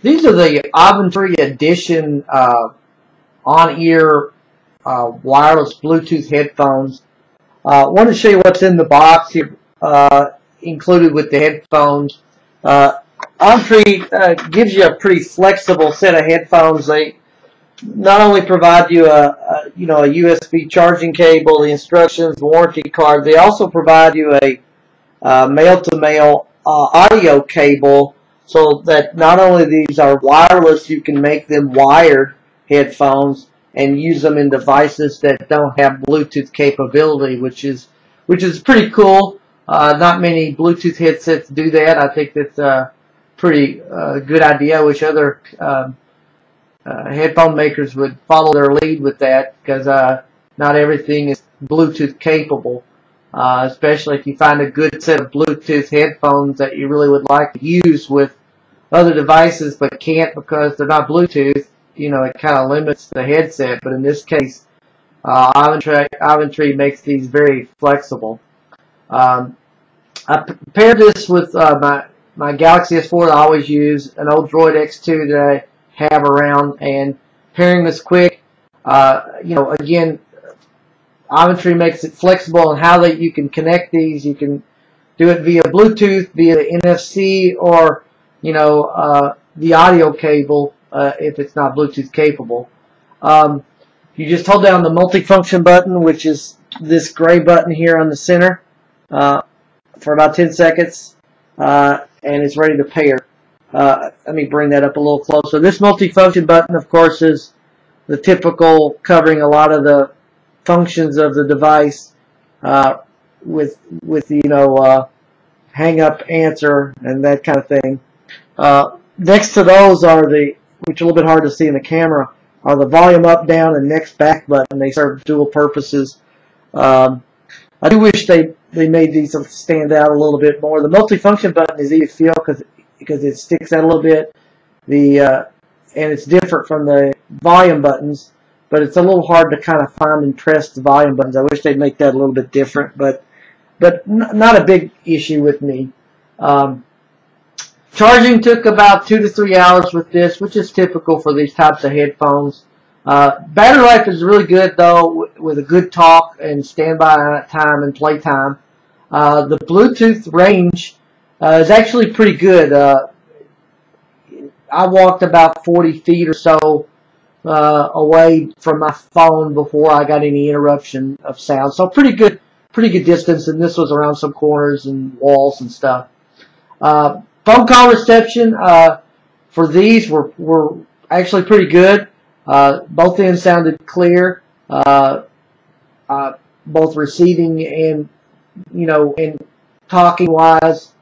These are the Avantree Audition on-ear wireless Bluetooth headphones. I want to show you what's in the box here, included with the headphones. Avantree gives you a pretty flexible set of headphones. They not only provide you a USB charging cable, the instructions, the warranty card. They also provide you a male-to-male audio cable, so that not only these are wireless, you can make them wired headphones and use them in devices that don't have Bluetooth capability, which is pretty cool. Not many Bluetooth headsets do that. I think that's a pretty good idea. I wish other headphone makers would follow their lead with that, because not everything is Bluetooth capable. Especially if you find a good set of Bluetooth headphones that you really would like to use with other devices but can't because they're not Bluetooth, it kind of limits the headset. But in this case, Avantree makes these very flexible. I paired this with my Galaxy S4 that I always use, an old Droid X2 that I have around, and pairing this quick, again, Avantree makes it flexible in how you can connect these. You can do it via Bluetooth, via NFC, or the audio cable if it's not Bluetooth capable. You just hold down the multifunction button, which is this gray button here on the center, for about 10 seconds, and it's ready to pair. Let me bring that up a little closer. This multifunction button, of course, is the typical covering a lot of the functions of the device, with hang up, answer, and that kind of thing. Next to those are which are a little bit hard to see in the camera, are the volume up, down, and next back button. They serve dual purposes. I do wish they made these stand out a little bit more. The multifunction button is easy to feel because it sticks out a little bit. And it's different from the volume buttons, but it's a little hard to kind of find and press the volume buttons. I wish they'd make that a little bit different, but not a big issue with me. Charging took about 2 to 3 hours with this, which is typical for these types of headphones. Battery life is really good, though, with a good talk and standby time and play time. The Bluetooth range is actually pretty good. I walked about 40 feet or so away from my phone before I got any interruption of sound. So pretty good distance, and this was around some corners and walls and stuff. Phone call reception for these were actually pretty good. Both ends sounded clear, both receiving and and talking wise,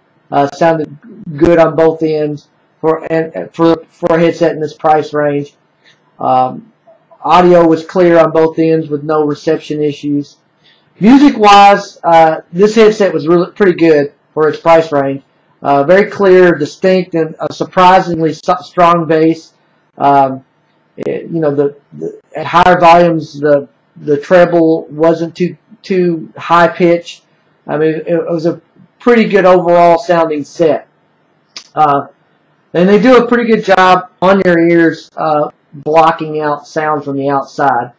sounded good on both ends for a headset in this price range. Audio was clear on both ends with no reception issues. Music wise, this headset was really pretty good for its price range. Very clear, distinct, and a surprisingly strong bass. At higher volumes, the treble wasn't too high pitched. I mean, it was a pretty good overall sounding set. And they do a pretty good job on your ears, blocking out sound from the outside.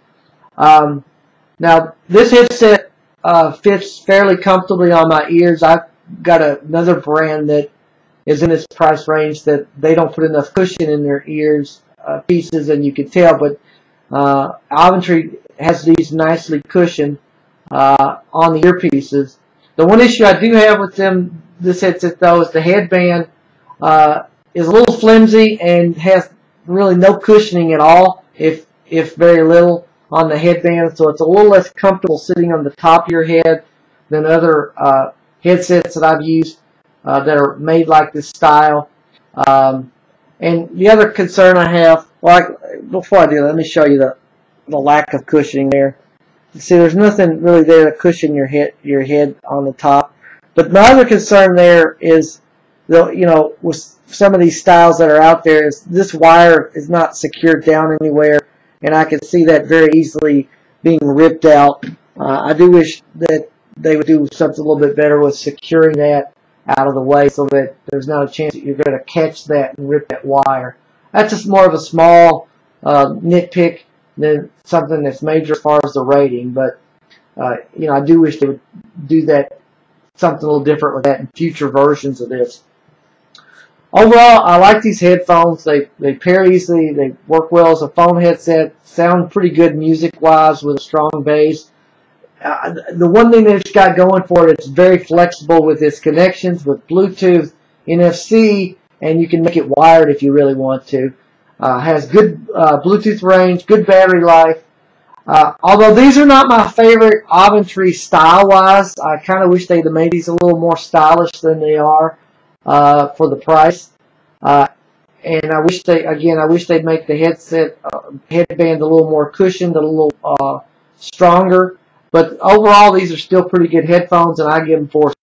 Now, this headset fits fairly comfortably on my ears. I've got another brand that is in this price range that they don't put enough cushion in their ears pieces, and you can tell, but Avantree has these nicely cushioned on the earpieces. The one issue I do have with this headset, though, is the headband is a little flimsy and has really no cushioning at all, if very little, on the headband, so it's a little less comfortable sitting on the top of your head than other headsets that I've used that are made like this style. And the other concern I have, before I do that, let me show you the lack of cushioning there. See, there's nothing really there to cushion your head on the top. But my other concern there is, with some of these styles that are out there, is this wire is not secured down anywhere, and I can see that very easily being ripped out. I do wish that they would do something a little bit better with securing that out of the way so that there's not a chance that you're going to catch that and rip that wire. that's just more of a small nitpick than something that's major as far as the rating. But you know, I do wish they would do that something a little different with that in future versions of this. Overall, I like these headphones. They pair easily. They work well as a phone headset. Sound pretty good music-wise with a strong bass. The one thing that it's got going for it, it's very flexible with its connections with Bluetooth, NFC, and you can make it wired if you really want to. Has good Bluetooth range, good battery life. Although these are not my favorite Avantree style-wise, I kind of wish they'd have made these a little more stylish than they are for the price. And I wish they'd make the headband a little more cushioned, a little stronger. But overall, these are still pretty good headphones, and I give them 4